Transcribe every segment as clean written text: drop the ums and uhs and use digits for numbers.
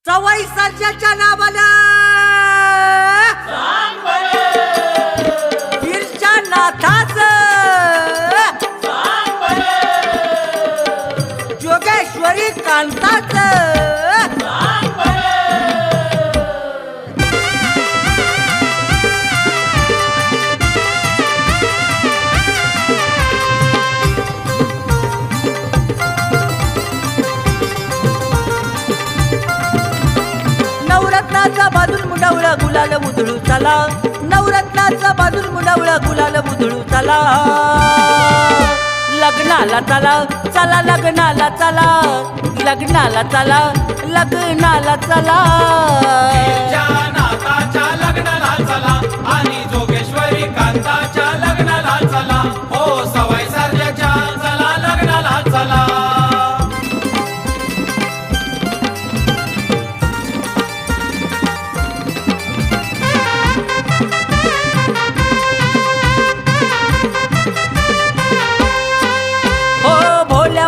सवाई सर्जाच्या नावानं वीरच्या नाथाचं जोगेश्वरी कांताचं नवरत्नाचा बाजूल मुंडावळा गुलाल उधळू चला, नवरत्नाचा बाजूल मुंडावळा गुलाल उधळू चला, लग्नाला चला चला, लग्नाला चला, लग्नाला चला, लग्नाला चला, नाथाच्या लग्नाला चला आणि जोगेश्वरी कांताच्या लग्नाला चला, हो सवाई सर्जाच्या चला लग्नाला चला.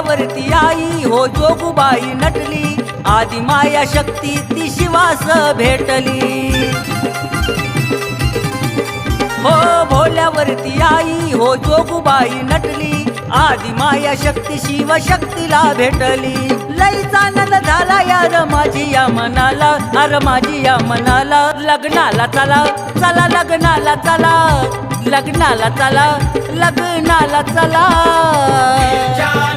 वरती आई हो जोगुबाई नटली, आदि माया शक्ती ती शिवास भेटली. हो भोल्यावरती आई हो जोगुबाई नटली, आदि माया शक्ती शिव शक्तीला भेटली. लईचा आनंद झाला यार माझी या मनाला, अर माझी या मनाला, लग्नाला चला चला, लग्नाला चला, लग्नाला चला, लग्नाला चला,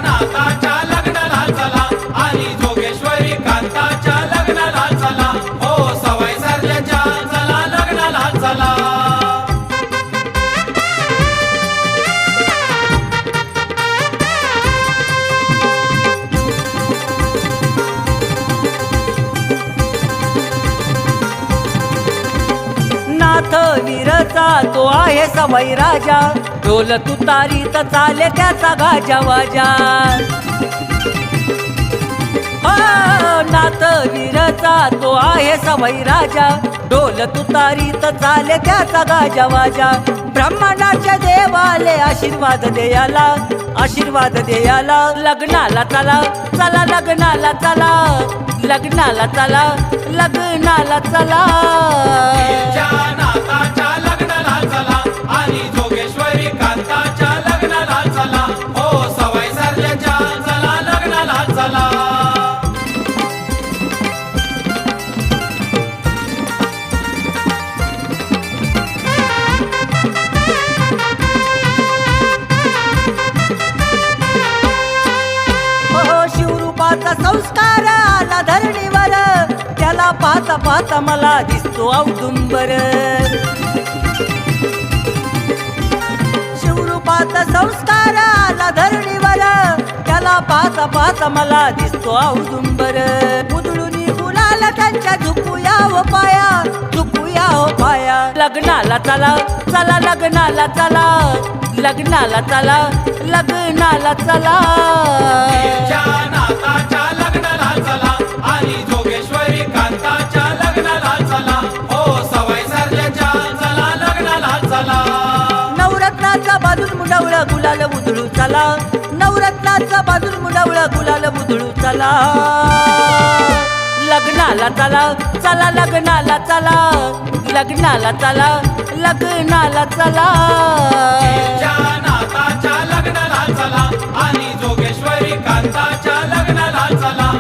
नाथाच्या लग्नाला चला आणि जोगेश्वरी कांताच्या लग्नाला चला, हो सवाई सर्जाच्या चला लग्नाला चला. नाथ वीरचा तो आहे सवाई राजा, ढोल तुतारीत चाले त्याचा गाजा वाजा. नाथ वीरचा तो आहे सवाई राजा, ढोल तुतारीत चाले त्याचा गाजा वाजा. ब्रह्मांडाच्या देवाले आशीर्वाद द्याला, आशीर्वाद द्याला, लग्नाला चला चला, लग्नाला चला, लग्नाला चला, लग्नाला चला, नाथाच्या लग्नाला चला आणि जोगेश्वरी कांताच्या लग्नाला चला, हो सवाई सर्जाच्या चला लग्नाला चला. शिवरूपाचा संस्कार आला धरणीवर, त्याला पाहता पाहता मला दिसतो औदुंबर. शिवरूपाचा संस्कार आला धरणीवर, त्याला पाहता पाहता मला दिसतो औदुंबर. उधळून गुलाल त्यांच्या झुकूया हो पाया, झुकूया हो पाया, लग्नाला चला चला, लग्नाला चला, लग्नाला चला, लग्नाला चला, नाथाच्या लग्नाला चला आणि जोगेश्वरी कांताच्या लग्नाला चला, हो सवाई सर्जाच्या चला लग्नाला चला. नवरत्नाचा बाजूल मुंडावळा गुलाल उधळू चला, नवरत्नाचा बाजूल मुंडावळा गुलाल उधळू चला, लग्नाला चला चला, लग्नाला चला, लग्नाला चला, लग्नाला चला, नाथाच्या लग्नाला चला आणि जोगेश्वरी कांताच्या लग्नाला चला,